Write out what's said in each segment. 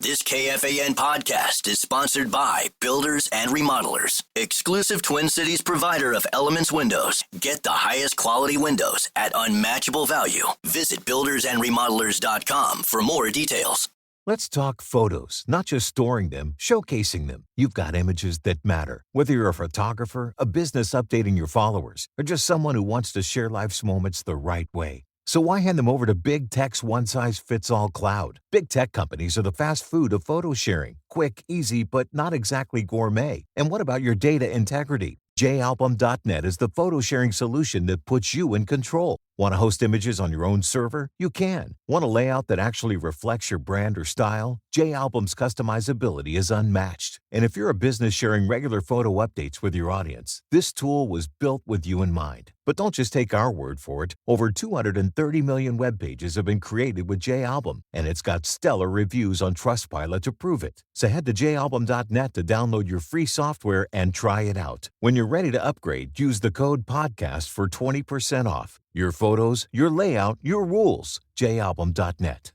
This KFAN podcast is sponsored by Builders and Remodelers, exclusive Twin Cities provider of Elements Windows. Get the highest quality windows at unmatchable value. Visit buildersandremodelers.com for more details. Let's talk photos, not just storing them, showcasing them. You've got images that matter. Whether you're a photographer, a business updating your followers, or just someone who wants to share life's moments the right way. So why hand them over to Big Tech's one-size-fits-all cloud? Big Tech companies are the fast food of photo sharing. Quick, easy, but not exactly gourmet. And what about your data integrity? JAlbum.net is the photo sharing solution that puts you in control. Want to host images on your own server? You can. Want a layout that actually reflects your brand or style? JAlbum's customizability is unmatched. And if you're a business sharing regular photo updates with your audience, this tool was built with you in mind. But don't just take our word for it. Over 230 million web pages have been created with JAlbum, and it's got stellar reviews on Trustpilot to prove it. So head to JAlbum.net to download your free software and try it out. When you're ready to upgrade, use the code PODCAST for 20% off. Your photos, your layout, your rules. JAlbum.net.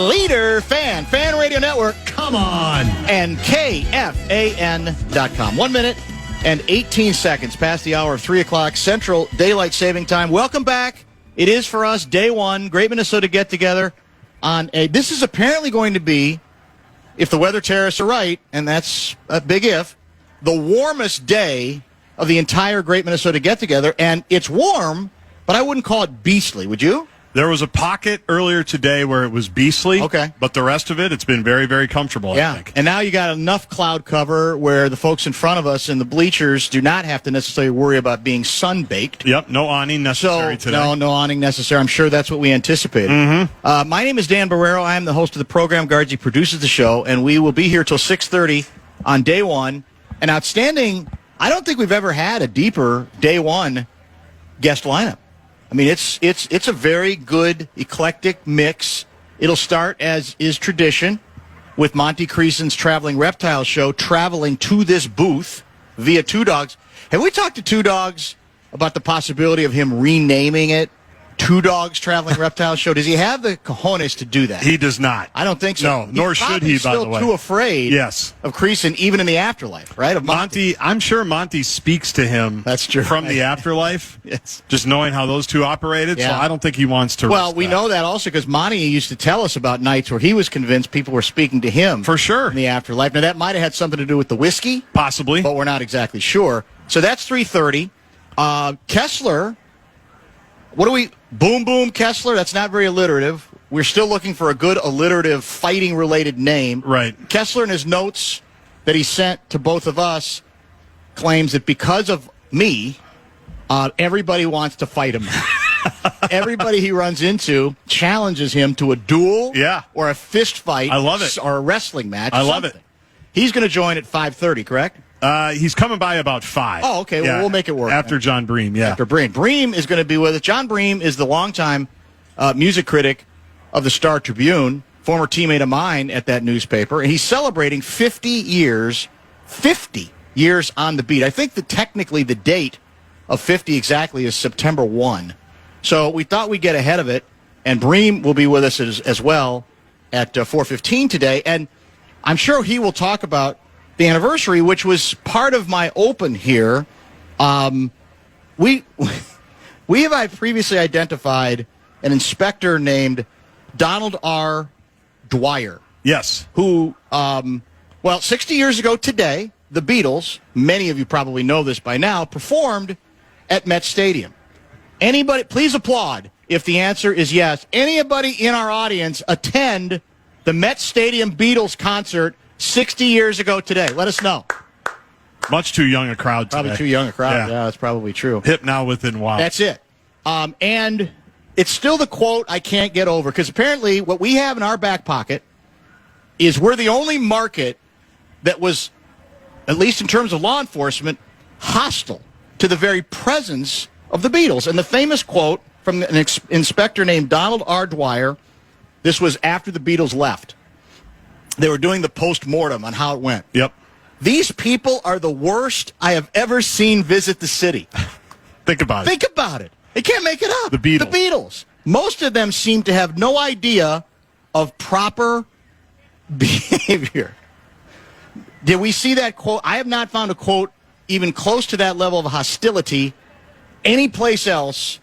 Leader Fan Radio Network. Come on. And KFAN.com. 1 minute and 18 seconds past the hour of 3 o'clock Central Daylight Saving Time. Welcome back. It is for us day one. Great Minnesota get together on this is apparently going to be, if the weather terrorists are right, and that's a big if, the warmest day of the entire Great Minnesota get-together, and it's warm, but I wouldn't call it beastly, would you? There was a pocket earlier today where it was beastly, okay, but the rest of it, it's been very, very comfortable, yeah. I think. And now you got enough cloud cover where the folks in front of us in the bleachers do not have to necessarily worry about being sun-baked. Yep, no awning necessary today. No awning necessary. I'm sure that's what we anticipated. Mm-hmm. My name is Dan Barreiro. I am the host of the program. Guardsy produces the show, and we will be here till 6:30 on day one. An outstanding... I don't think we've ever had a deeper day one guest lineup. I mean, it's a very good, eclectic mix. It'll start, as is tradition, with Monty Creason's Traveling Reptile Show traveling to this booth via Two Dogs. Have we talked to Two Dogs about the possibility of him renaming it Two Dogs Traveling Reptile Show? Does he have the cojones to do that? He does not. I don't think so. No, nor should he, by the way. He's still too afraid of Creason, even in the afterlife, right? Of Monty, I'm sure Monty speaks to him. That's true. From the afterlife. Yes. Just knowing how those two operated. Yeah. So I don't think he wants to. Well, we know that also because Monty used to tell us about nights where he was convinced people were speaking to him. For sure. In the afterlife. Now, that might have had something to do with the whiskey. Possibly. But we're not exactly sure. So that's 3:30. Kessler... What do we... Boom Boom Kessler? That's not very alliterative. We're still looking for a good alliterative fighting-related name. Right. Kessler, in his notes that he sent to both of us, claims that because of me, everybody wants to fight him. Everybody he runs into challenges him to a duel or a fist fight. I love it. Or a wrestling match. I love it. He's going to join at 5:30, correct? He's coming by about 5. Oh, okay. Well, we'll make it work. After John Bream, yeah. After Bream. Bream is going to be with us. John Bream is the longtime music critic of the Star Tribune, former teammate of mine at that newspaper, and he's celebrating 50 years on the beat. I think that technically the date of 50 exactly is September 1. So we thought we'd get ahead of it, and Bream will be with us as well at 4:15 today, and I'm sure he will talk about the anniversary, which was part of my open here. We have previously identified an inspector named Donald R. Dwyer. Yes. Who, 60 years ago today, the Beatles, many of you probably know this by now, performed at Met Stadium. Anybody, please applaud if the answer is yes. Anybody in our audience attend the Met Stadium Beatles concert 60 years ago today? Let us know. Much too young a crowd today. Probably too young a crowd. Yeah, that's probably true. Hip now within wow. That's it. And it's still the quote I can't get over, because apparently what we have in our back pocket is we're the only market that was, at least in terms of law enforcement, hostile to the very presence of the Beatles. And the famous quote from an inspector named Donald R. Dwyer, this was after the Beatles left. They were doing the post-mortem on how it went. Yep. These people are the worst I have ever seen visit the city. Think about it. Think about it. They can't make it up. The Beatles. The Beatles. most of them seem to have no idea of proper behavior. Did we see that quote? I have not found a quote even close to that level of hostility anyplace else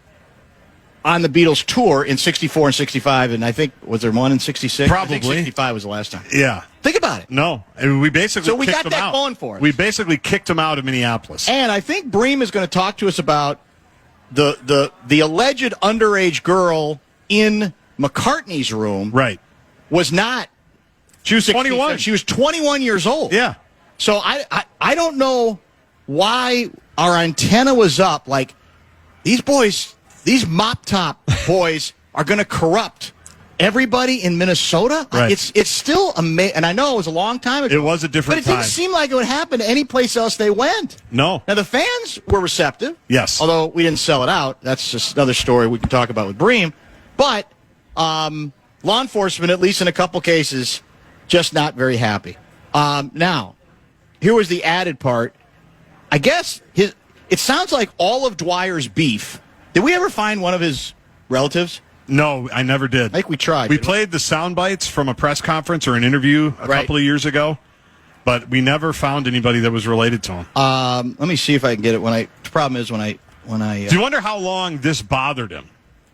on the Beatles tour in 64 and 65, and I think, was there one in 66? Probably. I think 65 was the last time. Yeah. Think about it. No. I mean, we basically So we kicked got them that out. going for us. We basically kicked him out of Minneapolis. And I think Bream is going to talk to us about the alleged underage girl in McCartney's room. Right. Was not. She was 21. She was 21 years old. Yeah. So I don't know why our antenna was up. Like, these boys, these mop top boys are going to corrupt everybody in Minnesota. Right. It's still amazing. And I know it was a long time ago. It was a different But it didn't seem like it would happen to any place else they went. No. Now, the fans were receptive. Yes. Although we didn't sell it out. That's just another story we can talk about with Bream. But law enforcement, at least in a couple cases, just not very happy. Now, here was the added part. I guess it sounds like all of Dwyer's beef. Did we ever find one of his relatives? No, I never did. I think we tried. We played the sound bites from a press conference or an interview a couple of years ago, but we never found anybody that was related to him. Let me see if I can get it. The problem is when I. Do you wonder how long this bothered him?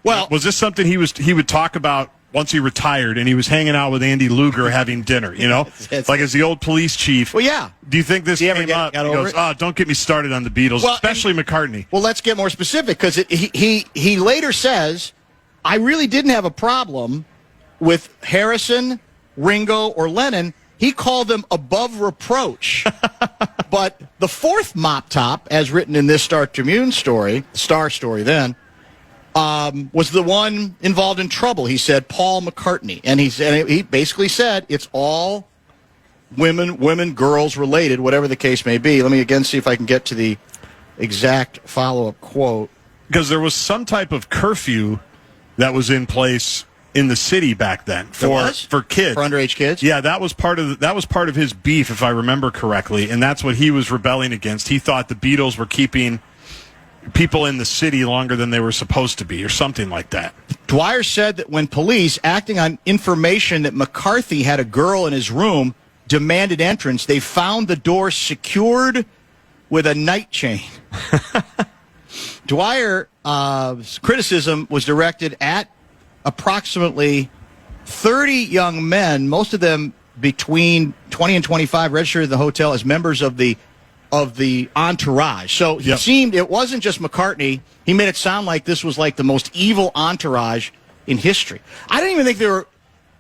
Well, was this something he would talk about once he retired and he was hanging out with Andy Luger having dinner? You know, like as the old police chief. Well, yeah. Do you think this came up? Got he over goes, it? "Oh, don't get me started on the Beatles, especially McCartney." Well, let's get more specific because he later says, "I really didn't have a problem with Harrison, Ringo, or Lennon." He called them above reproach. But the fourth mop top, as written in this Star Tribune story, Star story then, was the one involved in trouble. He said Paul McCartney, and he basically said it's all women, girls related, whatever the case may be. Let me again see if I can get to the exact follow-up quote. Because there was some type of curfew that was in place in the city back then for kids, for underage kids. Yeah, that was part of his beef, if I remember correctly, and that's what he was rebelling against. He thought the Beatles were keeping people in the city longer than they were supposed to be, or something like that. Dwyer said that when police, acting on information that McCarthy had a girl in his room, demanded entrance, they found the door secured with a night chain. Dwyer's criticism was directed at approximately 30 young men, most of them between 20 and 25, registered in the hotel as members of the entourage. So he seemed, it wasn't just McCartney. He made it sound like this was like the most evil entourage in history. I don't even think there were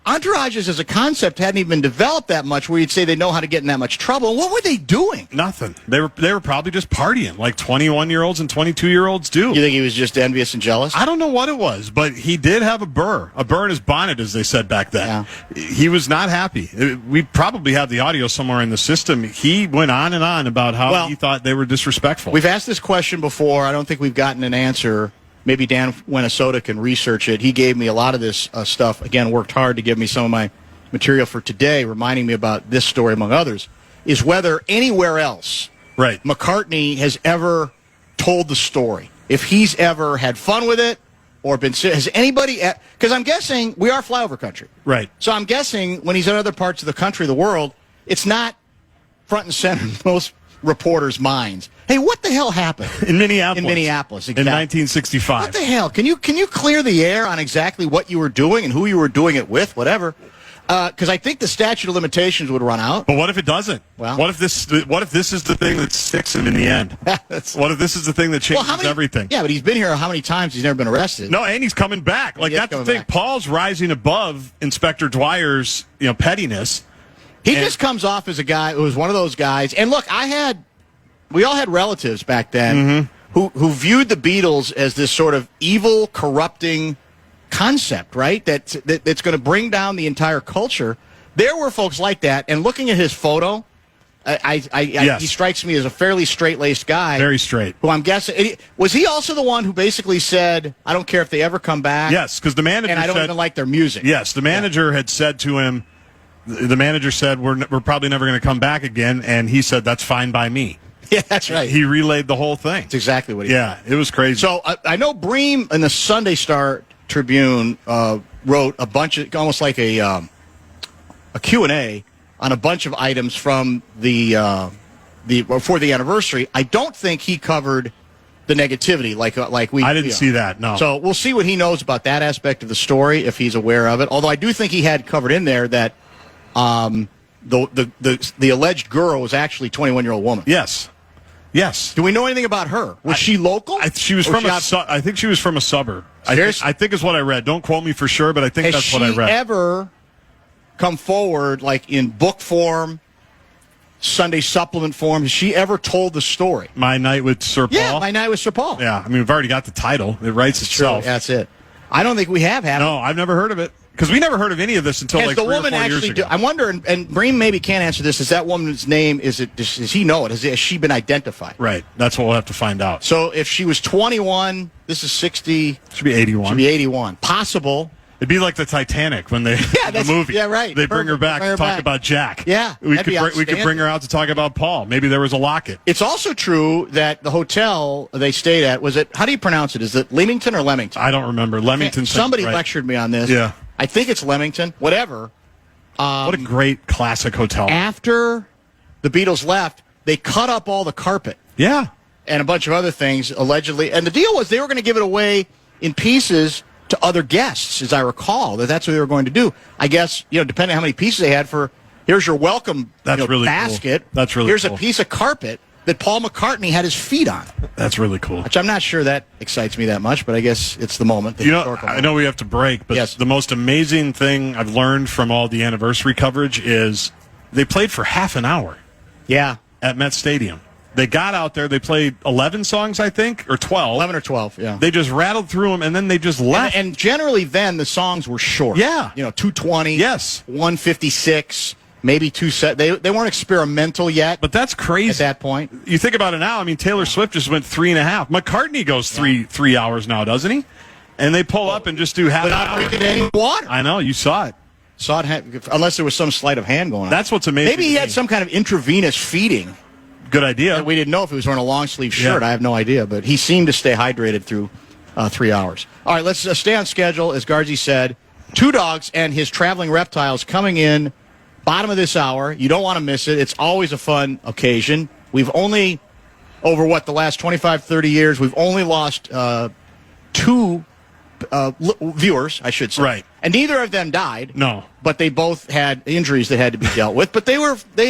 entourages as a concept hadn't even been developed that much where you'd say they know how to get in that much trouble. What were they doing? Nothing. They were probably just partying like 21-year-olds and 22-year-olds do. You think he was just envious and jealous? I don't know what it was, but he did have a burr in his bonnet, as they said back then. Yeah. He was not happy. We probably have the audio somewhere in the system. He went on and on about how he thought they were disrespectful. We've asked this question before. I don't think we've gotten an answer. Maybe Dan Winnesota can research it. He gave me a lot of this stuff. Again, worked hard to give me some of my material for today, reminding me about this story, among others, is whether anywhere else McCartney has ever told the story. If he's ever had fun with it or been... Has anybody... Because I'm guessing we are flyover country. Right. So I'm guessing when he's in other parts of the country, the world, it's not front and center in most reporters' minds. Hey, what the hell happened in Minneapolis? In Minneapolis, exactly. In 1965. What the hell? Can you clear the air on exactly what you were doing and who you were doing it with, whatever? Because I think the statute of limitations would run out. But what if it doesn't? Well, what if this is the thing that sticks him in the end? What if this is the thing that changes everything? Yeah, but he's been here how many times? He's never been arrested. No, and he's coming back. Like that's the thing. Back. Paul's rising above Inspector Dwyer's pettiness. He just comes off as a guy who was one of those guys. And look, we all had relatives back then who viewed the Beatles as this sort of evil, corrupting concept, right? That's going to bring down the entire culture. There were folks like that. And looking at his photo, he strikes me as a fairly straight-laced guy. Very straight. Who I'm guessing, was he also the one who basically said, I don't care if they ever come back? Yes, because the manager and I don't even like their music. Yes, the manager had said to him, the manager said, we're probably never going to come back again, and he said, that's fine by me. Yeah, that's right. He relayed the whole thing. That's exactly what he did. Yeah, it was crazy. So I know Bream in the Sunday Star Tribune wrote a bunch of, almost like a Q&A on a bunch of items from for the anniversary. I don't think he covered the negativity like we. I didn't see that. No. So we'll see what he knows about that aspect of the story if he's aware of it. Although I do think he had covered in there that the alleged girl was actually a 21-year-old woman. Yes. Do we know anything about her? Was she local? She was from I think she was from a suburb. I think is what I read. Don't quote me for sure, but I think that's what I read. Has she ever come forward, like in book form, Sunday supplement form? Has she ever told the story? My Night with Sir Paul? Yeah, My Night with Sir Paul. Yeah, I mean, we've already got the title. It writes itself. True. That's it. I don't think we have it. No, I've never heard of it. Because we never heard of any of this until like 3 or 4 years ago. I wonder, and Bream maybe can't answer this, is that woman's name, does he know it? Has she been identified? Right. That's what we'll have to find out. So if she was 21, this is 60. Should be 81. Should be 81. Possible. It'd be like the Titanic when the movie. Yeah, right. They bring her back to talk about Jack. Yeah. We could bring her out to talk about Paul. Maybe there was a locket. It's also true that the hotel they stayed at, how do you pronounce it? Is it Leamington or Leamington? I don't remember. Leamington. Somebody lectured me on this. Yeah. I think it's Leamington. Whatever. What a great classic hotel. After the Beatles left, they cut up all the carpet. Yeah. And a bunch of other things, allegedly. And the deal was they were going to give it away in pieces to other guests, as I recall. That's what they were going to do. I guess, depending on how many pieces they had here's your welcome really basket. Cool. That's really Here's cool. a piece of carpet that Paul McCartney had his feet on. That's really cool. Which I'm not sure that excites me that much, but I guess it's the moment. I know we have to break, but yes. The most amazing thing I've learned from all the anniversary coverage is they played for half an hour. Yeah. At Met Stadium. They got out there. They played 11 songs, I think, or 12. 11 or 12, yeah. They just rattled through them, and then they just left. And generally then the songs were short. Yeah. 220. Yes. 156. Maybe 2 set. They weren't experimental yet. But that's crazy. At that point. You think about it now. I mean, Taylor Swift just went 3.5. McCartney goes three hours now, doesn't he? And they pull up and just do half an hour. Without drinking any water. I know. You saw it. Unless there was some sleight of hand going on. That's what's amazing. Maybe he had some kind of intravenous feeding. Good idea. And we didn't know if he was wearing a long-sleeve shirt. Yeah. I have no idea. But he seemed to stay hydrated through 3 hours. All right, let's stay on schedule. As Garzi said, Two Dogs and his Traveling Reptiles coming in bottom of this hour. You don't want to miss it. It's always a fun occasion. We've only, over the last 25, 30 years, we've only lost 2 viewers, I should say. Right. And neither of them died. No. But they both had injuries that had to be dealt with. But they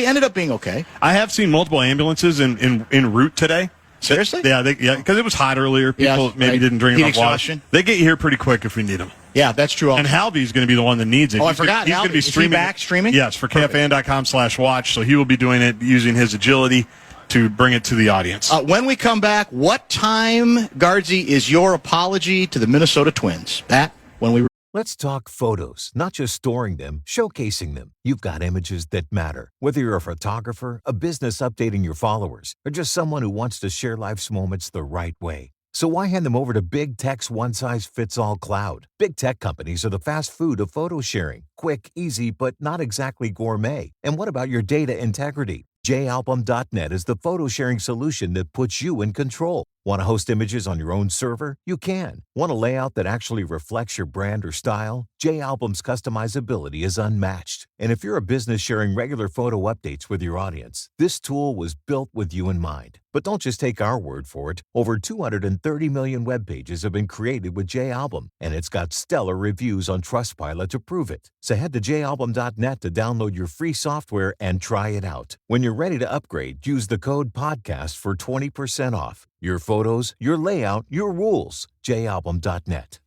ended up being okay. I have seen multiple ambulances en route today. Seriously? Yeah, because it was hot earlier. People didn't drink enough water. They get you here pretty quick if we need them. Yeah, that's true. Also. And Halvey's going to be the one that needs it. I forgot. He's going to be streaming. Is he back streaming? Yes, for KFAN.com/watch. So he will be doing it using his agility to bring it to the audience. When we come back, what time, Garzi, is your apology to the Minnesota Twins? Pat, when we... Let's talk photos, not just storing them, showcasing them. You've got images that matter. Whether you're a photographer, a business updating your followers, or just someone who wants to share life's moments the right way. So why hand them over to Big Tech's one-size-fits-all cloud? Big Tech companies are the fast food of photo sharing. Quick, easy, but not exactly gourmet. And what about your data integrity? JAlbum.net is the photo sharing solution that puts you in control. Want to host images on your own server? You can. Want a layout that actually reflects your brand or style? JAlbum's customizability is unmatched. And if you're a business sharing regular photo updates with your audience, this tool was built with you in mind. But don't just take our word for it. Over 230 million web pages have been created with JAlbum, and it's got stellar reviews on Trustpilot to prove it. So head to JAlbum.net to download your free software and try it out. When you're ready to upgrade, use the code PODCAST for 20% off. Your photos, your layout, your rules. JAlbum.net.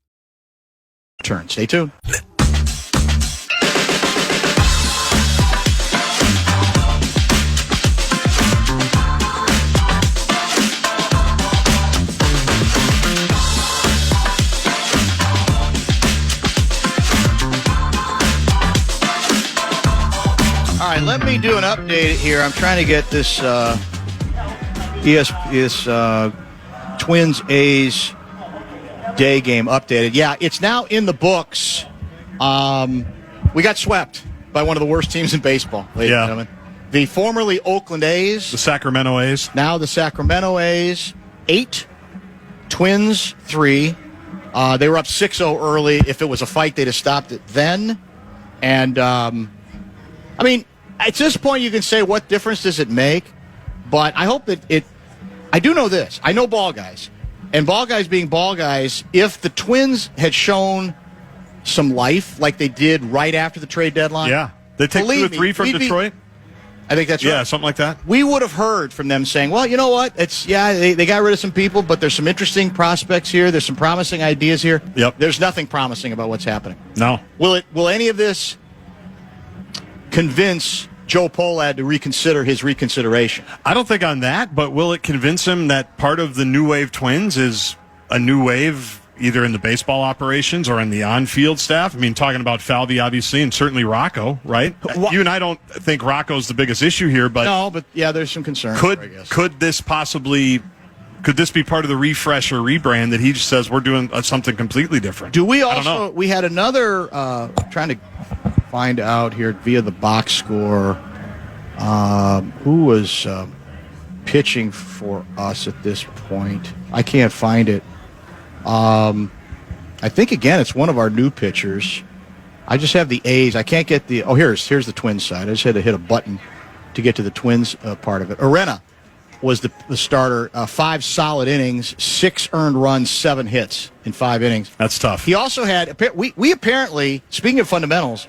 Turn. Stay tuned. All right, let me do an update here. I'm trying to get this Twins A's day game updated. Yeah, it's now in the books. We got swept by one of the worst teams in baseball, ladies and gentlemen. The formerly Oakland A's. The Sacramento A's. Now the Sacramento A's. 8, Twins 3. They were up 6-0 early. If it was a fight, they'd have stopped it then. And, I mean, at this point, you can say, what difference does it make? But I hope that I do know this. I know ball guys. And ball guys being ball guys, if the Twins had shown some life like they did right after the trade deadline. Yeah. They take 2 or 3 from Detroit? I think that's right. Yeah, something like that. We would have heard from them saying, well, you know what? They got rid of some people, but there's some interesting prospects here. There's some promising ideas here. Yep. There's nothing promising about what's happening. No. Will any of this convince Joe Pohlad to reconsider his reconsideration? I don't think on that, but will it convince him that part of the New Wave Twins is a new wave either in the baseball operations or in the on-field staff? I mean, talking about Falvey, obviously, and certainly Rocco, right? You and I don't think Rocco's the biggest issue here, but... No, but yeah, there's some concern. Could this be part of the refresh or rebrand that he just says we're doing something completely different? We had another, trying to find out here via the box score, who was pitching for us at this point. I can't find it. I think, again, it's one of our new pitchers. I just have the A's. I can't get the... Oh, here's the Twins side. I just had to hit a button to get to the Twins part of it. Arena was the starter. 5 solid innings, 6 earned runs, 7 hits in 5 innings. That's tough. He also had... We apparently, speaking of fundamentals,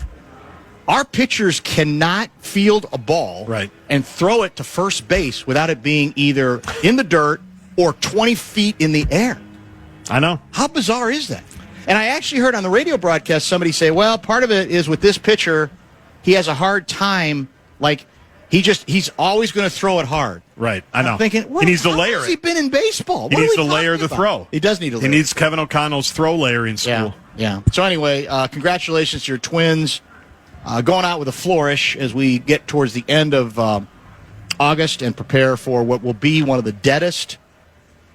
our pitchers cannot field a ball and throw it to first base without it being either in the dirt or 20 feet in the air. I know. How bizarre is that? And I actually heard on the radio broadcast somebody say, well, part of it is with this pitcher, he has a hard time, like, he's always going to throw it hard. Right, I know. I'm thinking, he needs to layer it. How has he been in baseball? He needs to layer the throw. He does need to layer. He needs Kevin O'Connell's throw layering school. Yeah. So anyway, congratulations to your Twins. Going out with a flourish as we get towards the end of August and prepare for what will be one of the deadest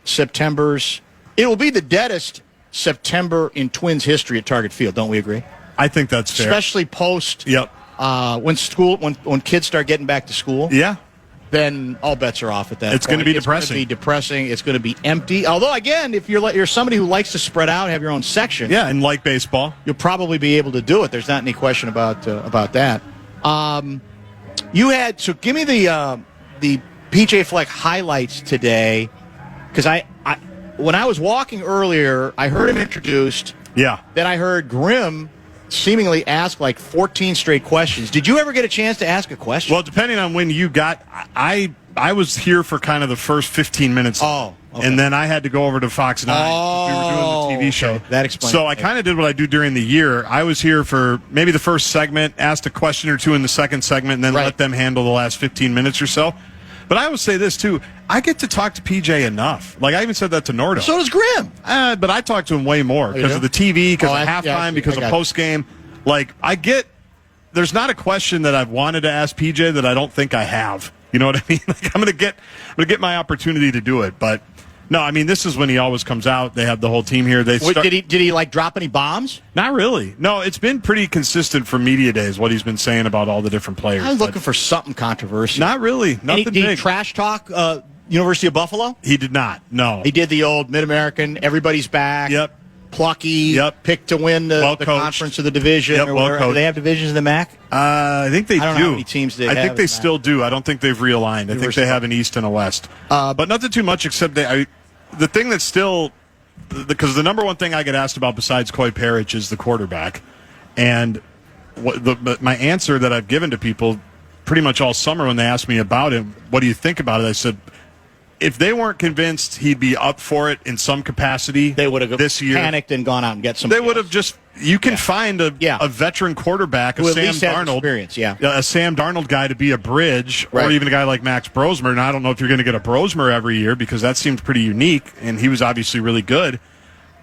Septembers. It will be the deadest September in Twins history at Target Field. Don't we agree? I think that's fair. Especially post when kids start getting back to school. Yeah. Then all bets are off at that point. It's going to be depressing. It's going to be depressing. It's going to be empty. Although, again, if you're somebody who likes to spread out, have your own section. Yeah, and like baseball. You'll probably be able to do it. There's not any question about that. Give me the PJ Fleck highlights today, because when I was walking earlier, I heard him introduced. Yeah. Then I heard Grimm seemingly ask like 14 straight questions. Did you ever get a chance to ask a question? Well, depending on when you got, I was here for kind of the first 15 minutes. Oh, okay. And then I had to go over to Fox 9. We were doing the TV show. That explains. So I kind of did what I do during the year. I was here for maybe the first segment, asked a question or two in the second segment, and then let them handle the last 15 minutes or so. But I would say this, too. I get to talk to PJ enough. Like, I even said that to Nordo. So does Grimm. But I talk to him way more because of the TV, because of halftime, because of postgame. Like, there's not a question that I've wanted to ask PJ that I don't think I have. You know what I mean? Like, I'm gonna get my opportunity to do it. But no, I mean, this is when he always comes out. They have the whole team here. Did he like drop any bombs? Not really. No, it's been pretty consistent for media days, what he's been saying about all the different players. I was looking for something controversial. Not really. Nothing big. Did he trash talk University of Buffalo? He did not. No. He did the old Mid-American, everybody's back. Yep. Plucky. Yep. Picked to win the conference or the division. Yep, do they have divisions in the MAC? I think they do. I don't know how many teams they have. I think they still do. I don't think they've realigned. I think they have an East and a West. But nothing too much except the thing that's still, because the number one thing I get asked about besides Coy Parrish is the quarterback. And my answer that I've given to people pretty much all summer when they asked me about him, what do you think about it? I said, if they weren't convinced he'd be up for it in some capacity, they would have this year panicked and gone out and get some. They would have just. You can find a veteran quarterback, a Sam Darnold, a Sam Darnold guy to be a bridge, or even a guy like Max Brosmer. And I don't know if you're going to get a Brosmer every year because that seems pretty unique, and he was obviously really good.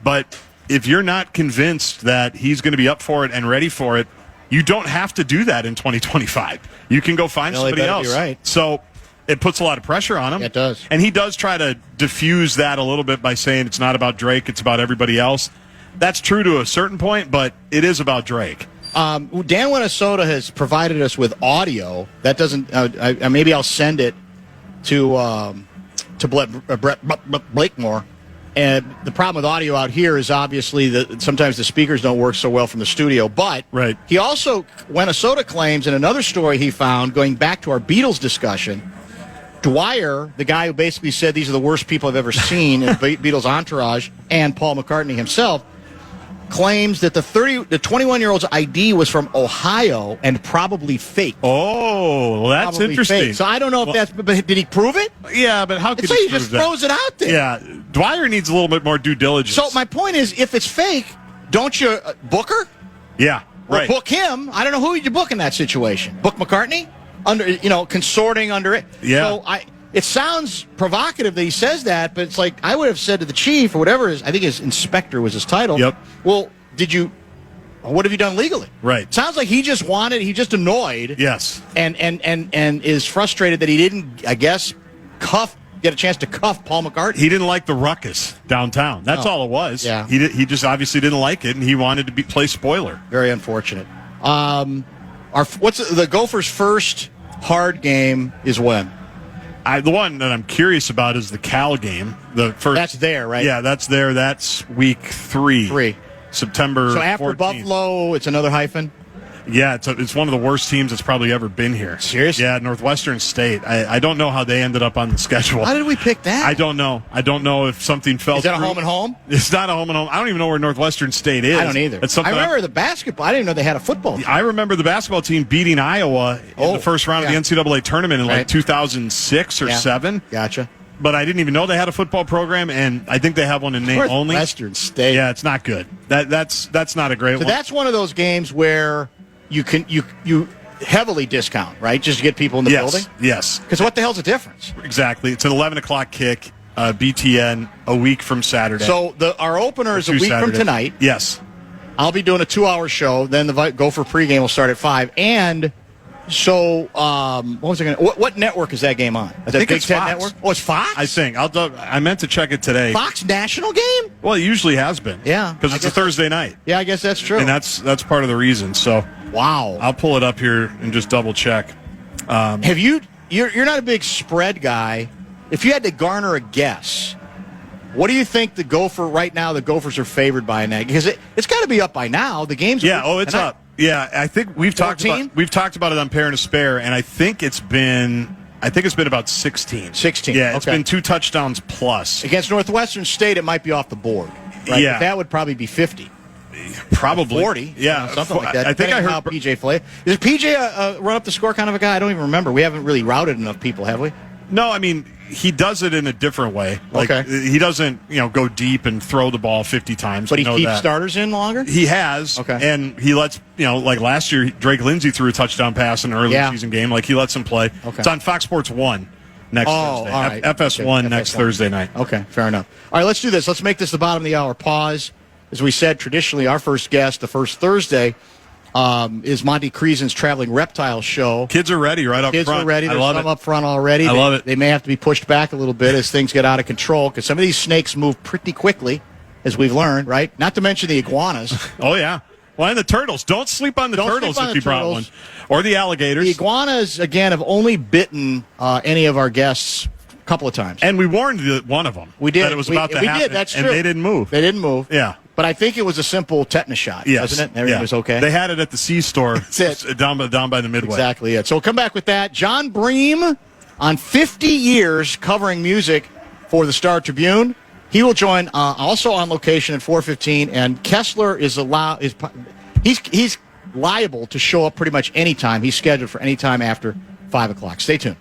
But if you're not convinced that he's going to be up for it and ready for it, you don't have to do that in 2025. You can go find somebody else. Right. So it puts a lot of pressure on him. It does. And he does try to diffuse that a little bit by saying it's not about Drake, it's about everybody else. That's true to a certain point, but it is about Drake. Dan Minnesota has provided us with audio. That doesn't. Maybe I'll send it to Brett Blakemore. And the problem with audio out here is obviously that sometimes the speakers don't work so well from the studio. But he also, Minnesota claims in another story he found, going back to our Beatles discussion, Dwyer, the guy who basically said these are the worst people I've ever seen in Beatles entourage, and Paul McCartney himself, claims that the 21-year-old's ID was from Ohio and probably fake. Oh, well, that's probably interesting. Fake. So I don't know if but did he prove it? Yeah, but how could he just throws it out there? Yeah, Dwyer needs a little bit more due diligence. So my point is, if it's fake, don't you book her? Yeah, or book him. I don't know who you book in that situation. Book McCartney consorting under it. Yeah. So it sounds provocative that he says that, but it's like I would have said to the chief or whatever I think his inspector was his title. Yep. Well, what have you done legally? Right. Sounds like he just annoyed. Yes. And is frustrated that he didn't, I guess, get a chance to cuff Paul McCartney. He didn't like the ruckus downtown. That's all it was. Yeah. He just obviously didn't like it, and he wanted to play spoiler. Very unfortunate. What's the Gophers' first hard game is when? The one that I'm curious about is the Cal game. The first. That's there, right? Yeah, that's there. That's week 3. September. So after 14th. Buffalo, it's another hyphen? Yeah, it's one of the worst teams that's probably ever been here. Seriously? Yeah, Northwestern State. I don't know how they ended up on the schedule. How did we pick that? I don't know. I don't know if something fell through. Is that a home and home? It's not a home and home. I don't even know where Northwestern State is. I don't either. I remember the basketball. I didn't even know they had a football team. I remember the basketball team beating Iowa in the first round of the NCAA tournament in like 2006 or 7. Gotcha. But I didn't even know they had a football program, and I think they have one in name only. Northwestern State. Yeah, it's not good. That's not a great one. So that's one of those games where you heavily discount, right? Just to get people in the building? Yes. Because what the hell's the difference? Exactly. It's an 11 o'clock kick, BTN, a week from Saturday. So our opener is a week from tonight. Yes. I'll be doing a 2-hour show. Then the Gopher pregame will start at 5. And so, what was I going to? What network is that game on? Is that Big Ten Network? Oh, it's Fox. I think. I meant to check it today. Fox national game? Well, it usually has been. Yeah, because it's a Thursday night. Yeah, I guess that's true. And that's part of the reason. So, wow. I'll pull it up here and just double check. Have you? You're not a big spread guy. If you had to garner a guess, what do you think the Gophers are favored by in that? Because it's got to be up by now. The game's it's up. Yeah, I think we've talked about it on Pair and a Spare, and I think it's been about 16. 16. Yeah, it's been 2 touchdowns plus. Against Northwestern State, it might be off the board. Right? Yeah, but that would probably be 50. Probably 40. Yeah, something like that. I think I heard PJ Flay. Is PJ a run up the score kind of a guy? I don't even remember. We haven't really routed enough people, have we? No, I mean, he does it in a different way. Like, he doesn't, go deep and throw the ball 50 times. But he keeps starters in longer? He has. Okay. And he lets, like last year, Drake Lindsey threw a touchdown pass in an early season game. Like, he lets him play. Okay. It's on Fox Sports 1 next Thursday. All right. FS1 next Thursday night. Okay, fair enough. All right, let's do this. Let's make this the bottom of the hour. Pause. As we said, traditionally, our first guest, the first Thursday, is Monty Creason's Traveling Reptile Show. Kids are ready right up front. Kids are ready. There's some up front already. I love it. They may have to be pushed back a little bit as things get out of control because some of these snakes move pretty quickly, as we've learned, right? Not to mention the iguanas. Oh, yeah. Well, and the turtles. Don't sleep on the turtles if you brought one. Or the alligators. The iguanas, again, have only bitten any of our guests a couple of times. And we warned one of them. We did. That it was about to happen. We did, that's true. And they didn't move. They didn't move. Yeah. But I think it was a simple tetanus shot, wasn't it? Everything was okay. They had it at the C-store. That's it. Down by the Midway. Exactly it. So we'll come back with that. John Bream on 50 years covering music for the Star Tribune. He will join also on location at 4:15, and Kessler is he's liable to show up pretty much any time. He's scheduled for any time after 5 o'clock. Stay tuned.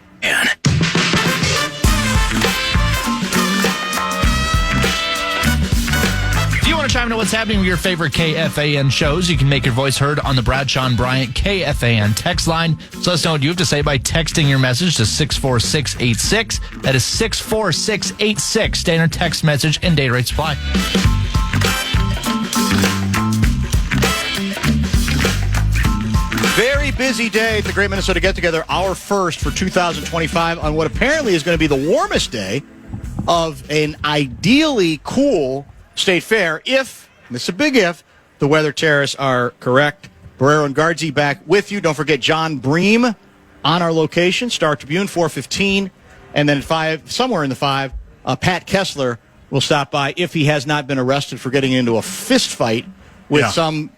Chime into what's happening with your favorite KFAN shows. You can make your voice heard on the Bradshaw and Bryant KFAN text line. So let us know what you have to say by texting your message to 64686. That is 64686. Standard text message and data rate supply. Very busy day at the Great Minnesota Get-Together, our first for 2025 on what apparently is going to be the warmest day of an ideally cool State Fair if, and this is a big if, the weather terrorists are correct. Barreiro and Guardsy back with you. Don't forget John Bream on our location, Star Tribune, 4:15. And then at 5, somewhere in the 5, Pat Kessler will stop by if he has not been arrested for getting into a fist fight with some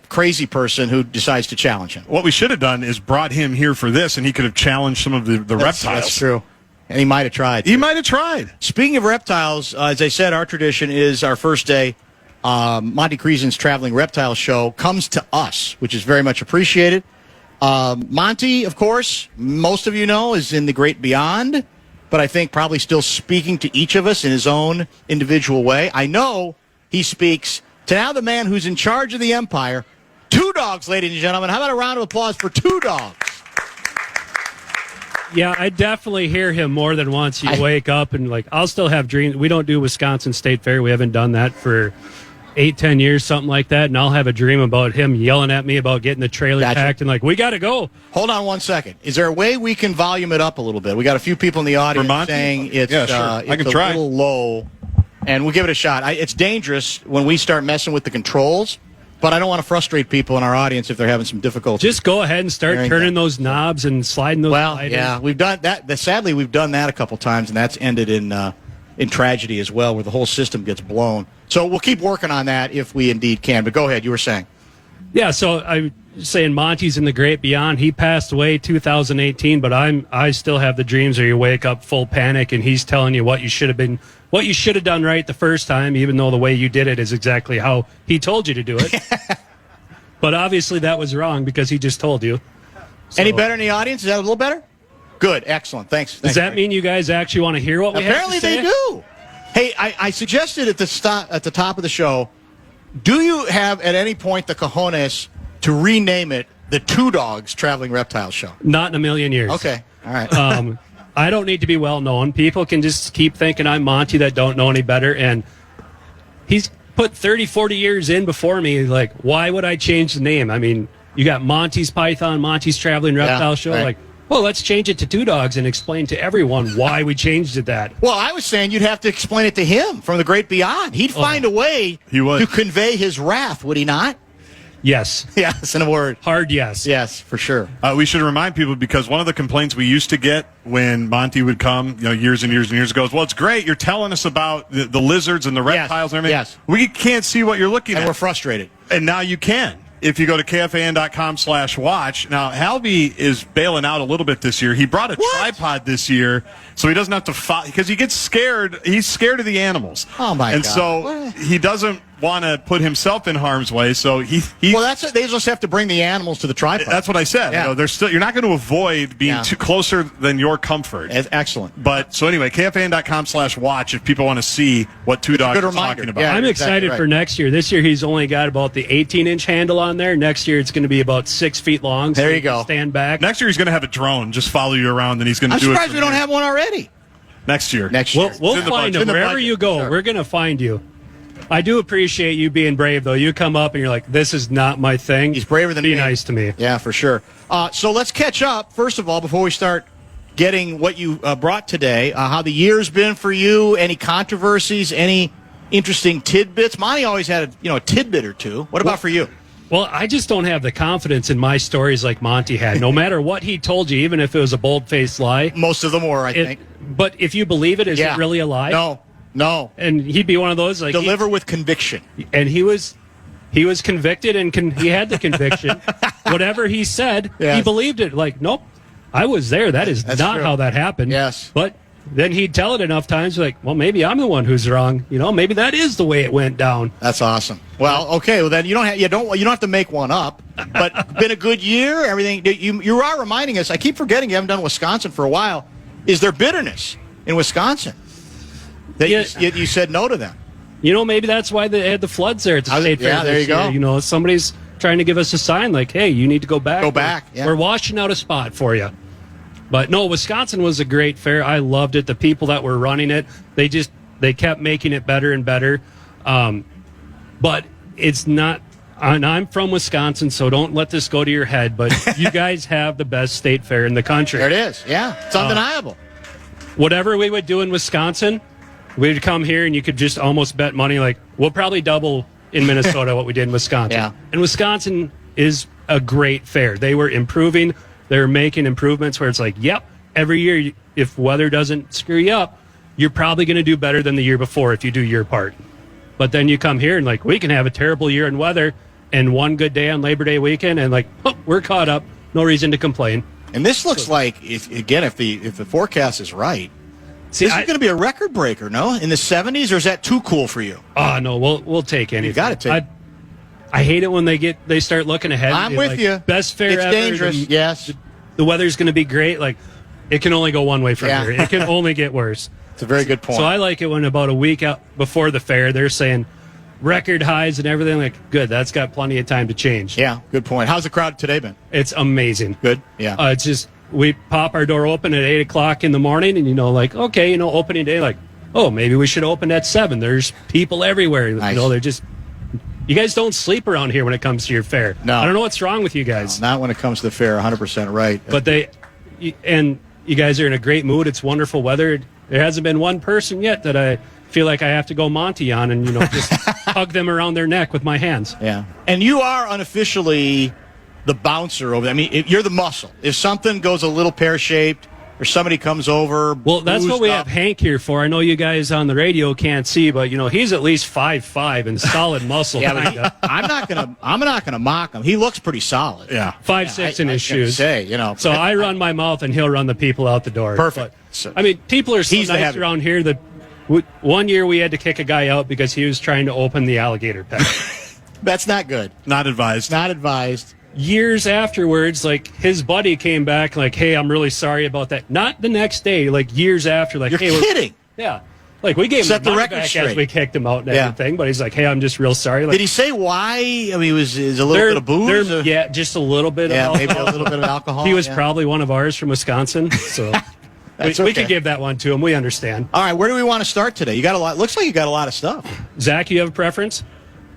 crazy person who decides to challenge him. What we should have done is brought him here for this, and he could have challenged some of the reptiles. That's true. And he might have tried. He might have tried. Speaking of reptiles, as I said, our tradition is our first day. Monty Creason's Traveling Reptile Show comes to us, which is very much appreciated. Monty, of course, most of you know, is in the great beyond, but I think probably still speaking to each of us in his own individual way. I know he speaks to now the man who's in charge of the empire. Two Dogs, ladies and gentlemen. How about a round of applause for Two Dogs? Yeah, I definitely hear him more than once. You wake up and, I'll still have dreams. We don't do Wisconsin State Fair. We haven't done that for 8-10 years, something like that. And I'll have a dream about him yelling at me about getting the trailer packed and we got to go. Hold on 1 second. Is there a way we can volume it up a little bit? We got a few people in the audience saying it's, sure. I can it's try. a little low. And we'll give it a shot. It's dangerous when we start messing with the controls, but I don't want to frustrate people in our audience if they're having some difficulty. Just go ahead and start turning those knobs and sliding those. Well, yeah, we've done that. Sadly, we've done that a couple times, and that's ended in tragedy as well, where the whole system gets blown. So we'll keep working on that if we indeed can. But go ahead, you were saying. Yeah, so I was saying Monty's in the great beyond. He passed away 2018, but I still have the dreams where you wake up full panic and he's telling you what you should have done right the first time, even though the way you did it is exactly how he told you to do it. But obviously that was wrong because he just told you. So, any better in the audience? Is that a little better? Good, excellent. Thanks. Does that mean you guys actually want to hear what we Apparently have to say? They do. Hey, I suggested at the top of the show, do you have at any point the cojones to rename it the Two Dogs Traveling Reptile Show? Not in a million years. Okay, all right. I don't need to be well known. People can just keep thinking I'm Monty that don't know any better. And he's put 30, 40 years in before me. Why would I change the name? I mean, you got Monty's Python, Monty's Traveling Reptile Show. Right. Well, let's change it to Two Dogs and explain to everyone why we changed it that. Well, I was saying you'd have to explain it to him from the great beyond. He'd find a way to convey his wrath, would he not? Yes. Yes, in a word. Hard yes. Yes, for sure. We should remind people, because one of the complaints we used to get when Monty would come, years and years and years ago, is, well, it's great. You're telling us about the lizards and the reptiles and everything. Yes. We can't see what you're looking at. And we're frustrated. And now you can. If you go to KFAN.com/watch. Now, Halby is bailing out a little bit this year. He brought a tripod this year, so he doesn't have to because he gets scared. He's scared of the animals. Oh, my God. And so he doesn't want to put himself in harm's way, so he well, that's it. They just have to bring the animals to the tripod. That's what I said. Yeah. You're not going to avoid being too closer than your comfort. Excellent. But so anyway, KFAN.com/watch if people want to see what Two Dogs are talking about. Yeah, I'm excited for next year. This year he's only got about the 18-inch handle on there. Next year it's going to be about 6 feet long. So there you go. Stand back. Next year he's going to have a drone just follow you around, and he's going to do it. I'm surprised we don't have one already. Next year. We'll find him wherever you go. Sure. We're going to find you. I do appreciate you being brave, though. You come up and you're like, this is not my thing. He's braver than me. Be nice to me. Yeah, for sure. So let's catch up, first of all, before we start getting what you brought today, how the year's been for you, any controversies, any interesting tidbits. Monty always had a tidbit or two. What about for you? Well, I just don't have the confidence in my stories like Monty had. No matter what he told you, even if it was a bold-faced lie. Most of them were, I think. But if you believe it, is it really a lie? No. And he'd be one of those deliver with conviction. And he was convicted, and he had the conviction. Whatever he said, he believed it. Nope, I was there. That's not true. How that happened. Yes, but then he'd tell it enough times, well, maybe I'm the one who's wrong. Maybe that is the way it went down. That's awesome. Well, okay. Well, then you don't have to make one up. But been a good year. Everything you are reminding us. I keep forgetting you haven't done Wisconsin for a while. Is there bitterness in Wisconsin that you said no to them? Maybe that's why they had the floods there at the state fair. Yeah, there you go. Somebody's trying to give us a sign hey, you need to go back. Go back. Yeah. We're washing out a spot for you. But no, Wisconsin was a great fair. I loved it. The people that were running it, they kept making it better and better. But it's not. And I'm from Wisconsin, so don't let this go to your head. But you guys have the best state fair in the country. There it is. Yeah, it's undeniable. Whatever we would do in Wisconsin, we'd come here and you could just almost bet money we'll probably double in Minnesota what we did in Wisconsin. Yeah. And Wisconsin is a great fair. They were improving. They were making improvements where it's yep, every year if weather doesn't screw you up, you're probably going to do better than the year before if you do your part. But then you come here and like, we can have a terrible year in weather and one good day on Labor Day weekend and like, oh, we're caught up. No reason to complain. And this looks like, if the forecast is right, this is going to be a record breaker, no? In the 70s, or is that too cool for you? Oh, no, we'll take anything. You got to take. I hate it when they start looking ahead. I'm with you. Best fair it's ever. Dangerous. Yes. The weather's going to be great. Like, it can only go one way from here. It can only get worse. It's a very good point. So I like it when about a week out before the fair, they're saying record highs and everything. Like, good. That's got plenty of time to change. Yeah, good point. How's the crowd today been? It's amazing. Good. Yeah. It's just we pop our door open at 8 o'clock in the morning, and like, okay, opening day, like, oh, maybe we should open at 7. There's people everywhere. Nice. They're just. You guys don't sleep around here when it comes to your fair. No. I don't know what's wrong with you guys. No, not when it comes to the fair. 100% right. But you guys are in a great mood. It's wonderful weather. There hasn't been one person yet that I feel like I have to go Monty on and, just hug them around their neck with my hands. Yeah. And you are unofficially the bouncer over there. I mean, you're the muscle. If something goes a little pear-shaped or somebody comes over, well, that's what we have Hank here for. I know you guys on the radio can't see, but he's at least 5'5" and solid muscle. Yeah, I'm not gonna mock him. He looks pretty solid. Yeah, 5'6" in his shoes. So I run my mouth and he'll run the people out the door. Perfect. But, I mean, people are so nice around here that one year we had to kick a guy out because he was trying to open the alligator pen. That's not good. Not advised. Not advised. Years afterwards, like, his buddy came back, like, hey, I'm really sorry about that. Not the next day, like, years after, like, You're hey, kidding. Yeah. Like, we gave him the record back straight as we kicked him out and everything, but he's like, hey, I'm just real sorry. Like, did he say why? I mean, is a little bit of booze? Yeah, just a little bit of alcohol. Maybe a little bit of alcohol. He was probably one of ours from Wisconsin, so we could give that one to him. We understand. All right, where do we want to start today? You got a lot. Looks like you got a lot of stuff. Zach, you have a preference?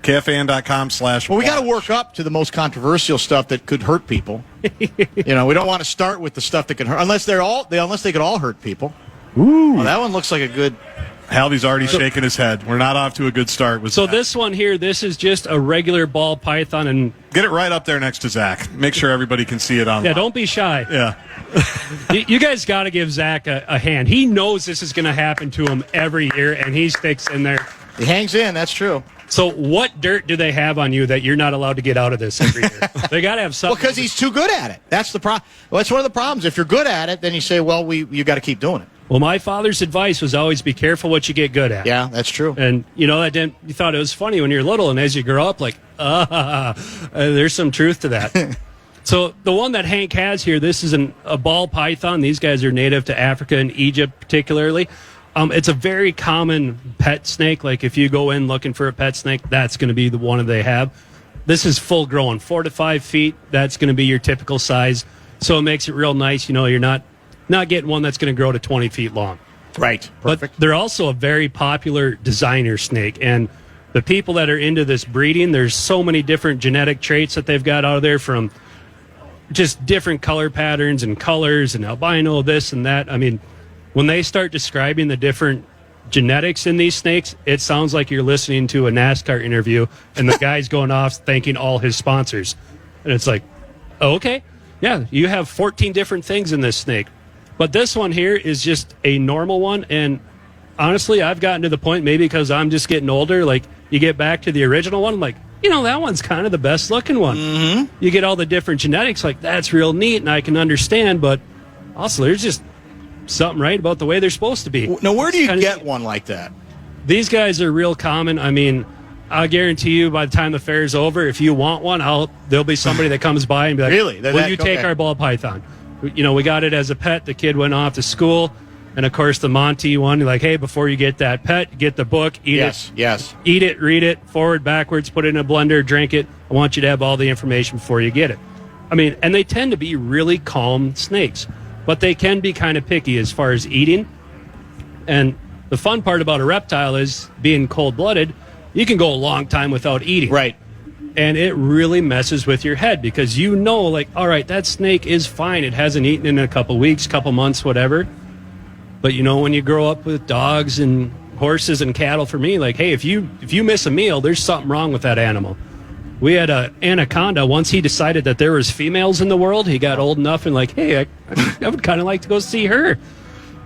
KFAN.com/. Well, we got to work up to the most controversial stuff that could hurt people. We don't want to start with the stuff that can hurt, unless they could all hurt people. Ooh, well, that one looks like a good. Halvey's already shaking his head. We're not off to a good start with So Zach. this one here, this is just a regular ball python, and get it right up there next to Zach. Make sure everybody can see it online. Yeah, don't be shy. Yeah. You guys got to give Zach a hand. He knows this is going to happen to him every year, and he sticks in there. He hangs in. That's true. So what dirt do they have on you that you're not allowed to get out of this every year? They got to have something. Well, because he's too good at it. That's the problem. Well, that's one of the problems. If you're good at it, then you say, well, you got to keep doing it. Well, my father's advice was always be careful what you get good at. Yeah, that's true. And, you thought it was funny when you're little, and as you grow up, like, there's some truth to that. So the one that Hank has here, this is a ball python. These guys are native to Africa and Egypt particularly. It's a very common pet snake. Like, if you go in looking for a pet snake, that's going to be the one that they have. This is full grown, 4 to 5 feet. That's going to be your typical size. So it makes it real nice. You're not getting one that's going to grow to 20 feet long. Right. Perfect. But they're also a very popular designer snake. And the people that are into this breeding, there's so many different genetic traits that they've got out of there, from just different color patterns and colors and albino, this and that. I mean, when they start describing the different genetics in these snakes, it sounds like you're listening to a NASCAR interview and the guy's going off thanking all his sponsors. And it's like, okay, yeah, you have 14 different things in this snake. But this one here is just a normal one. And honestly, I've gotten to the point, maybe because I'm just getting older, like, you get back to the original one, like, that one's kind of the best looking one. Mm-hmm. You get all the different genetics, like, that's real neat, and I can understand. But also, there's just something right about the way they're supposed to be. Now, where do you get one like that? These guys are real common. I mean, I'll guarantee you by the time the fair's over, if you want one, there'll be somebody that comes by and be like, really? Will you take our ball python? We got it as a pet. The kid went off to school. And, of course, the Monty one, you're like, hey, before you get that pet, get the book, eat it. Yes. Eat it, read it, forward, backwards, put it in a blender, drink it. I want you to have all the information before you get it. I mean, and they tend to be really calm snakes, but they can be kind of picky as far as eating. And the fun part about a reptile is, being cold-blooded, you can go a long time without eating. Right. And it really messes with your head because like, all right, that snake is fine. It hasn't eaten in a couple weeks, couple months, whatever. But, when you grow up with dogs and horses and cattle, for me, like, hey, if you miss a meal, there's something wrong with that animal. We had an anaconda. Once he decided that there was females in the world, he got old enough and like, hey, I would kind of like to go see her.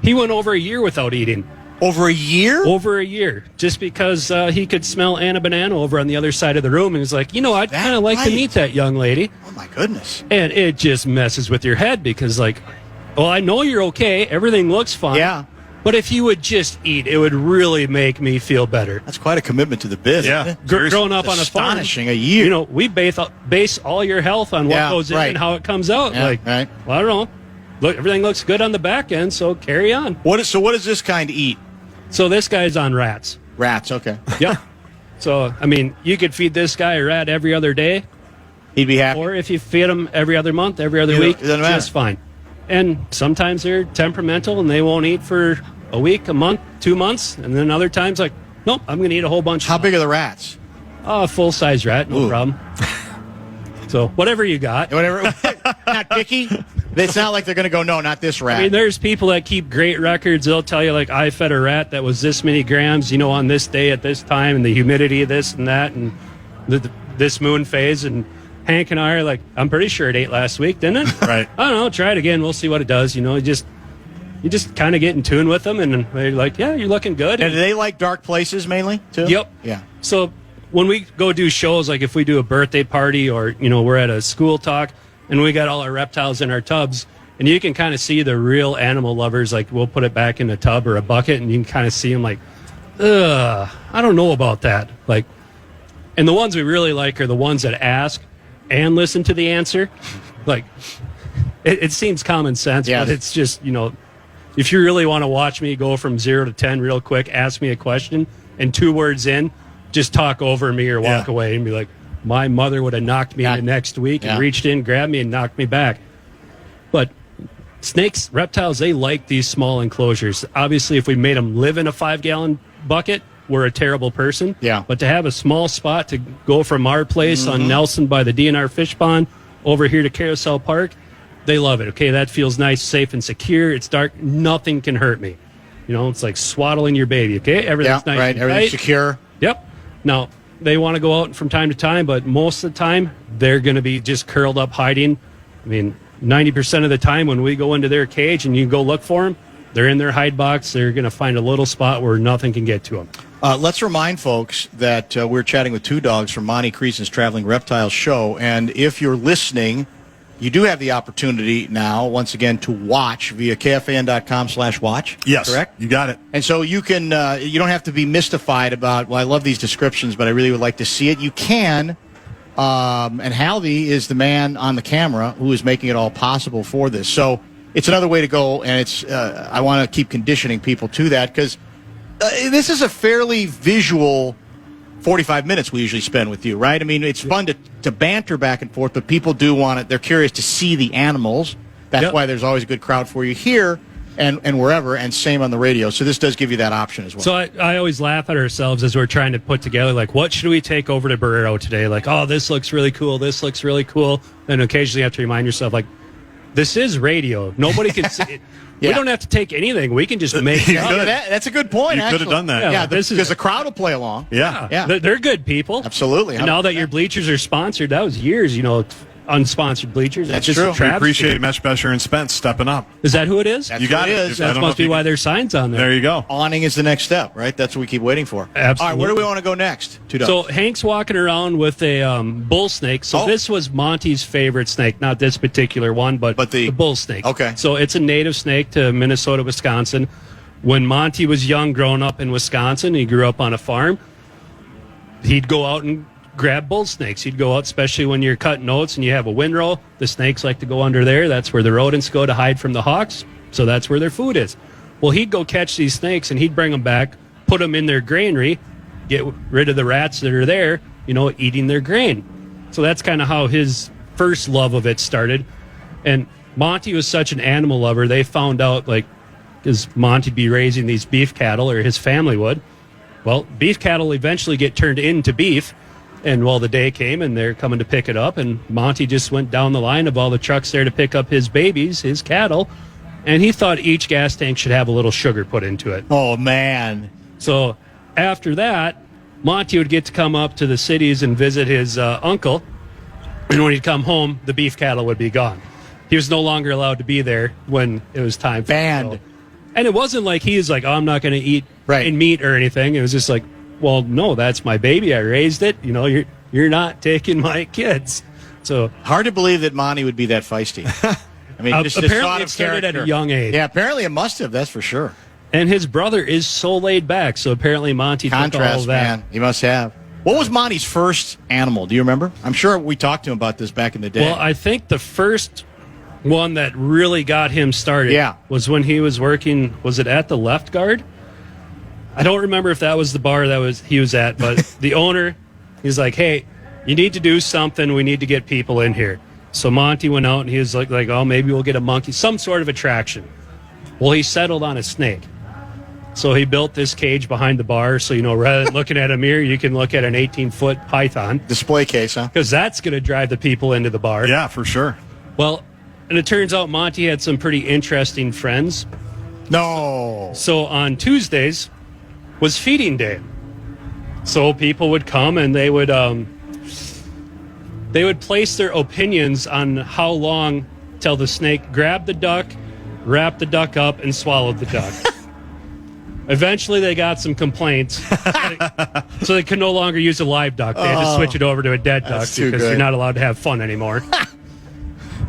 He went over a year without eating. Over a year? Over a year, just because he could smell Anna Banana over on the other side of the room, and he's like, I'd kind of like to meet that young lady. Oh my goodness! And it just messes with your head because, like, well, I know you're okay, everything looks fine. Yeah. But if you would just eat, it would really make me feel better. That's quite a commitment to the biz. Yeah. Growing up on a farm, astonishing. A year. We base all your health on what goes in and how it comes out. Yeah, right. Well, I don't know. Look, everything looks good on the back end, so carry on. What does this kind eat? So this guy's on rats. Rats, okay. Yeah. So, I mean, you could feed this guy a rat every other day. He'd be happy. Or if you feed him every other month, every other week, just fine. And sometimes they're temperamental and they won't eat for a week, a month, 2 months. And then other times, like, nope, I'm going to eat a whole bunch. How big are the rats? Full-size rat, no problem. So whatever you got. Whatever. Not picky? It's not like they're going to go, no, not this rat. I mean, there's people that keep great records. They'll tell you, like, I fed a rat that was this many grams, on this day at this time, and the humidity, this and that, and this moon phase. And Hank and I are like, I'm pretty sure it ate last week, didn't it? Right. I don't know. Try it again. We'll see what it does. You just kind of get in tune with them, and they're like, yeah, you're looking good. And do they like dark places mainly, too? Yep. Yeah. So when we go do shows, like if we do a birthday party or, we're at a school talk, and we got all our reptiles in our tubs, and you can kind of see the real animal lovers. Like, we'll put it back in a tub or a bucket, and you can kind of see them like, I don't know about that. Like, and the ones we really like are the ones that ask and listen to the answer. Like, it seems common sense, but it's just, if you really want to watch me go from 0 to 10 real quick, ask me a question, and 2 words in, just talk over me or walk away and be like, my mother would have knocked me in the next week and reached in, grabbed me, and knocked me back. But snakes, reptiles, they like these small enclosures. Obviously, if we made them live in a 5-gallon bucket, we're a terrible person. Yeah. But to have a small spot to go from our place on Nelson by the DNR Fish Pond over here to Carousel Park, they love it. Okay, that feels nice, safe, and secure. It's dark. Nothing can hurt me. It's like swaddling your baby. Okay, everything's nice. Right. And Everything's tight. secure. Yep. Now, they want to go out from time to time, but most of the time, they're going to be just curled up hiding. I mean, 90% of the time when we go into their cage and you go look for them, they're in their hide box. They're going to find a little spot where nothing can get to them. Let's remind folks that we're chatting with 2 dogs from Monty Creason's Traveling Reptiles show. And if you're listening, you do have the opportunity now, once again, to watch via KFAN.com/watch. Yes. Correct? You got it. And so you can, you don't have to be mystified about, well, I love these descriptions, but I really would like to see it. You can. And Halvey is the man on the camera who is making it all possible for this. So it's another way to go, and it's I want to keep conditioning people to that because this is a fairly visual 45 minutes we usually spend with you, right? I mean, it's fun to banter back and forth, but people do want it. They're curious to see the animals. That's why there's always a good crowd for you here and wherever, and same on the radio. So this does give you that option as well. So I always laugh at ourselves as we're trying to put together, like, what should we take over to Barreiro today? Like, oh, this looks really cool. This looks really cool. And occasionally you have to remind yourself, like, this is radio. Nobody can see it. We don't have to take anything. We can just make it. That's a good point. You could have done that. Yeah, because the crowd will play along. Yeah. They're good people. Absolutely. And now that your bleachers are sponsored, that was years, unsponsored bleachers. That's true. We appreciate Mesh Besher and Spence stepping up. Is that who it is? That's you got who it. That must be why there's signs on there. There you go. Awning is the next step, right? That's what we keep waiting for. Absolutely. All right, where do we want to go next? 2 dogs. So Hank's walking around with a bull snake. So this was Monty's favorite snake, not this particular one, but the bull snake. Okay. So it's a native snake to Minnesota, Wisconsin. When Monty was young, growing up in Wisconsin, he grew up on a farm. He'd go out and grab bull snakes. He'd go out, especially when you're cutting oats and you have a windrow. The snakes like to go under there. That's where the rodents go to hide from the hawks. So that's where their food is. Well, he'd go catch these snakes and he'd bring them back, put them in their granary, get rid of the rats that are there, eating their grain. So that's kind of how his first love of it started. And Monty was such an animal lover, they found out, because Monty'd be raising these beef cattle, or his family would. Well, beef cattle eventually get turned into beef. And the day came and they're coming to pick it up, and Monty just went down the line of all the trucks there to pick up his babies, his cattle, and he thought each gas tank should have a little sugar put into it. Oh, man. So after that, Monty would get to come up to the cities and visit his uncle, and when he'd come home, the beef cattle would be gone. He was no longer allowed to be there when it was time for Banned. it. And it wasn't like he's like, oh, I'm not going to eat meat or anything. It was just like, well, no, that's my baby. I raised it. You're not taking my kids. So hard to believe that Monty would be that feisty. I mean, apparently it started at a young age. Yeah, apparently it must have. That's for sure. And his brother is so laid back. So apparently Monty took all of that. Man. He must have. What was Monty's first animal? Do you remember? I'm sure we talked to him about this back in the day. Well, I think the first one that really got him started was when he was working, was it at the Left Guard? I don't remember if that was the bar he was at, but the owner, he's like, hey, you need to do something. We need to get people in here. So Monty went out and he was like, oh, maybe we'll get a monkey, some sort of attraction. Well, he settled on a snake. So he built this cage behind the bar. So, rather than looking at a mirror, you can look at an 18-foot python. Display case, huh? Because that's going to drive the people into the bar. Yeah, for sure. Well, and it turns out Monty had some pretty interesting friends. No. So on Tuesdays was feeding day. So people would come and they would place their opinions on how long till the snake grabbed the duck, wrapped the duck up, and swallowed the duck. Eventually, they got some complaints, so they could no longer use a live duck. They had to switch it over to a dead duck because you're not allowed to have fun anymore.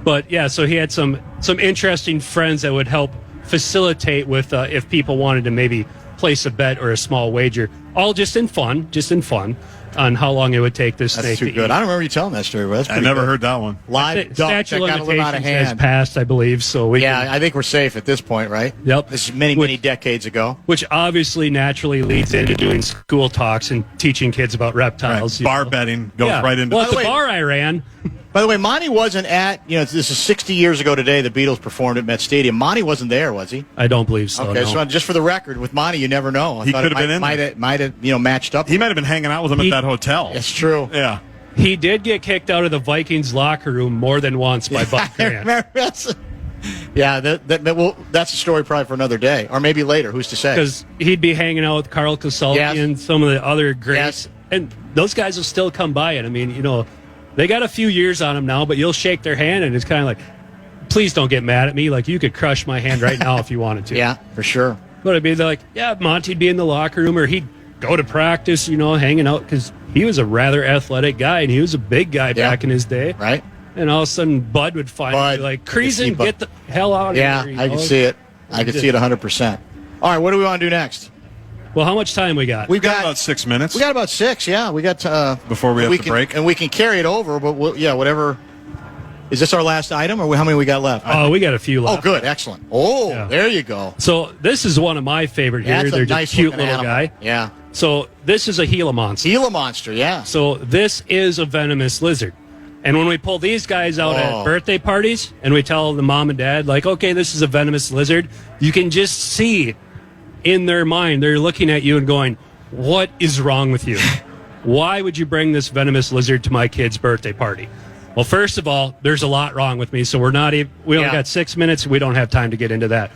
But yeah, so he had some interesting friends that would help facilitate with if people wanted to maybe place a bet or a small wager, all just in fun on how long it would take this snake to eat. That's too good. I don't remember you telling that story, but I never heard that one. Live duck that got a little out of hand. Has passed, I believe. So I think we're safe at this point, right? Yep. This is many decades ago. Which obviously naturally leads into doing school talks and teaching kids about reptiles. Right. Bar betting goes right into. Well, at the bar I ran. By the way, Monty wasn't at, this is 60 years ago today, the Beatles performed at Met Stadium. Monty wasn't there, was he? I don't believe so. Okay, no. So just for the record, with Monty, you never know. He could have been in there. Might have matched up. He might have been hanging out with him at that hotel. It's true. Yeah. He did get kicked out of the Vikings locker room more than once by Buck Grant. That's a story probably for another day, or maybe later. Who's to say? Because he'd be hanging out with Carl Kasalki and some of the other greats, and those guys will still come by. And I mean, they got a few years on them now, but you'll shake their hand, and it's kind of like, please don't get mad at me. Like, you could crush my hand right now if you wanted to. Yeah, for sure. But I'd be like, Monty'd be in the locker room, or he'd go to practice, hanging out, because he was a rather athletic guy, and he was a big guy back in his day. Right. And all of a sudden, Bud would finally be like, Creason, get the hell out of here. Yeah, I can see it. I can see it 100%. All right, what do we want to do next? Well, how much time we got? We've got about 6 minutes. We got about 6, yeah. We got before we have to break. And we can carry it over, but whatever. Is this our last item, or how many we got left? Oh, we got a few left. Oh, good. Excellent. Oh, there you go. So this is one of my favorite here. That's They're a just nice cute little animal. guy. Yeah. So this is a Gila monster. Gila monster, yeah. So this is a venomous lizard. And when we pull these guys out at birthday parties and we tell the mom and dad, like, okay, this is a venomous lizard, you can just see in their mind, they're looking at you and going, what is wrong with you? Why would you bring this venomous lizard to my kid's birthday party? Well, first of all, there's a lot wrong with me, so we only got 6 minutes. We don't have time to get into that.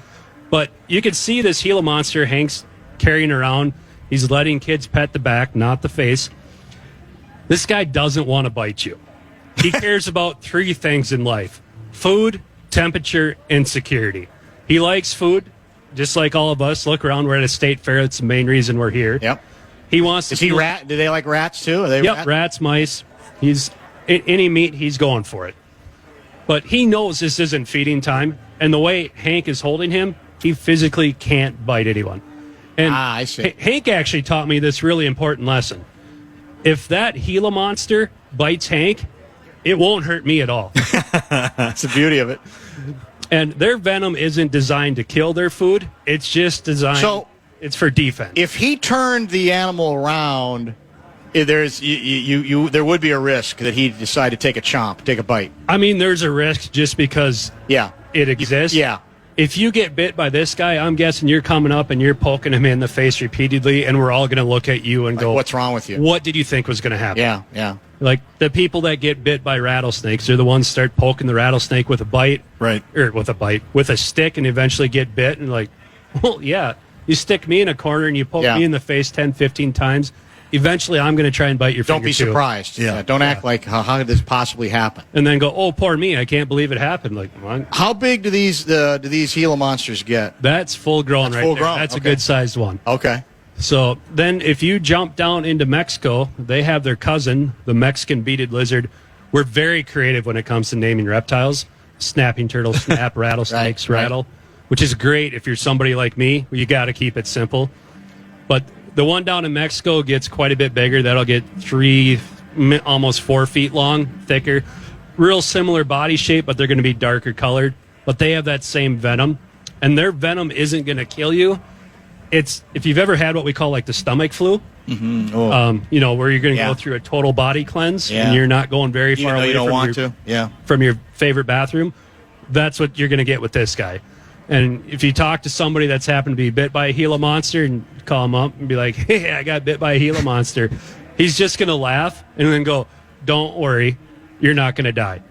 But you can see this Gila monster Hank's carrying around. He's letting kids pet the back, not the face. This guy doesn't want to bite you. He cares about 3 things in life: food, temperature, and security. He likes food, just like all of us. Look around, we're at a state fair. That's the main reason we're here. Yep. He wants to. Is he rat? Do they like rats too? Are they rats, mice. He's any meat. He's going for it. But he knows this isn't feeding time, and the way Hank is holding him, he physically can't bite anyone. And I see. Hank actually taught me this really important lesson. If that Gila monster bites Hank, it won't hurt me at all. That's the beauty of it. And their venom isn't designed to kill their food. It's just designed. It's for defense. If he turned the animal around, there would be a risk that he'd decide to take a bite. I mean, there's a risk just because it exists. Yeah. If you get bit by this guy, I'm guessing you're coming up and you're poking him in the face repeatedly, and we're all going to look at you and go, what's wrong with you? What did you think was going to happen? Yeah. Like the people that get bit by rattlesnakes, they're the ones that start poking the rattlesnake with a bite. Right. Or with a stick, and eventually get bit. And like, well, yeah, you stick me in a corner and you poke me in the face 10, 15 times. eventually I'm going to try and bite your finger. Don't be too. surprised. Don't act like, how did this possibly happen? And then go, oh, poor me, I can't believe it happened. Like, what? How big do these Gila monsters get? That's full grown right full there. grown. That's Okay. a good sized one. Okay. So then if you jump down into Mexico, they have their cousin, the Mexican beaded lizard. We're very creative when it comes to naming reptiles. Snapping turtle, snap, rattlesnakes, Right. rattle, which is great if you're somebody like me. You got to keep it simple. But the one down in Mexico gets quite a bit bigger. That'll get 3, almost 4 feet long, thicker. Real similar body shape, but they're going to be darker colored. But they have that same venom. And their venom isn't going to kill you. It's, if you've ever had what we call like the stomach flu, Mm-hmm. Oh. where you're going to go through a total body cleanse Yeah. and you're not going very far away you don't want to. Yeah. from your favorite bathroom. That's what you're going to get with this guy. And if you talk to somebody that's happened to be bit by a Gila monster and call him up and be like, hey, I got bit by a Gila monster, he's just going to laugh and then go, don't worry, you're not going to die.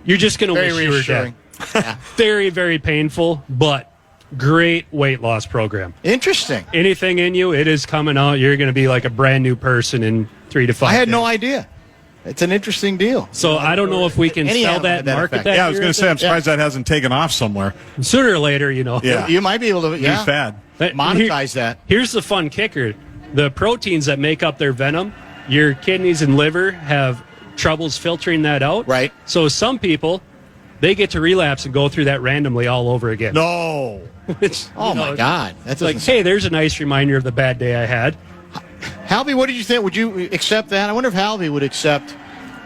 You're just going to wish you were dead. Yeah. Very, very painful, but great weight loss program. Interesting. Anything in you, it is coming out. You're going to be like a brand new person in 3 to 5 I had days. no idea. It's an interesting deal. So I don't know if we can Any sell animal that, had that market effect. that. Yeah, I was here going or to say, I'm surprised Yeah. that hasn't taken off somewhere. sooner or later, Yeah. You might be able to New fad. But monetize that. Here's the fun kicker. The proteins that make up their venom, your kidneys and liver have troubles filtering that out. Right. So some people, they get to relapse and go through that randomly all over again. No. Which, Oh, my God. That's like, hey, there's a nice reminder of the bad day I had. Halvey, what did you think? Would you accept that? I wonder if Halvey would accept,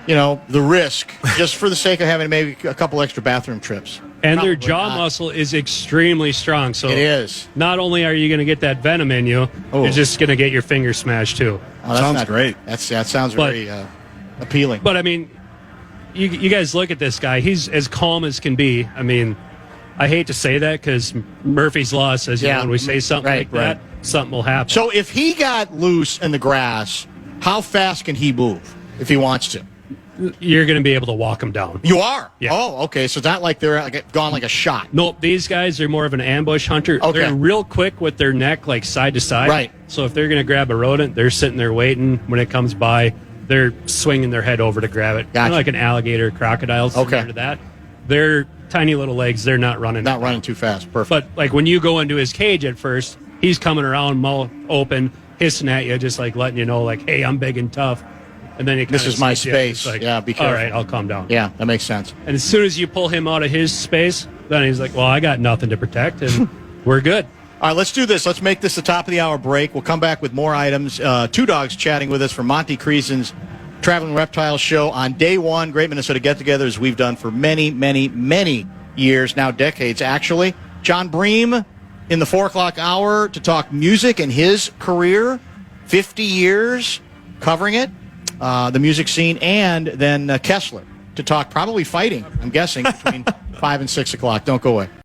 the risk just for the sake of having maybe a couple extra bathroom trips. And their Probably jaw not. muscle is extremely strong. So It is. not only are you going to get that venom in you, Oh. you're just going to get your finger smashed too. Oh, that's Sounds great. That sounds But- very appealing. But I mean, you guys look at this guy. He's as calm as can be. I mean, I hate to say that because Murphy's Law says, Yeah. when we say something Right, like that, right. something will happen. So if he got loose in the grass, how fast can he move if he wants to? You're going to be able to walk him down. You are? Yeah. Oh, okay. So it's not like they're gone like a shot. Nope, these guys are more of an ambush hunter. Okay. They're real quick with their neck, like side to side. Right. So if they're going to grab a rodent, they're sitting there waiting. When it comes by, they're swinging their head over to grab it. Kind Gotcha. of like an alligator, crocodile, similar Okay. to that. They're tiny little legs. They're not running. Not running too fast. Perfect. But like when you go into his cage at first, he's coming around, mouth open, hissing at you, just like letting you know, like, hey, I'm big and tough. And then he This kinda is my sees you, space. it's like, Yeah, be All careful. right, I'll calm down. Yeah, that makes sense. And as soon as you pull him out of his space, then he's like, well, I got nothing to protect, and we're good. All right, let's do this. Let's make this the top of the hour break. We'll come back with more items. Two dogs chatting with us from Monty Creason's Traveling Reptile Show on day one. Great Minnesota get-togethers we've done for many, many, many years, now decades, actually. John Bream in the 4 o'clock hour to talk music and his career, 50 years covering it, the music scene, and then Kessler to talk probably fighting, I'm guessing, between 5 and 6 o'clock. Don't go away.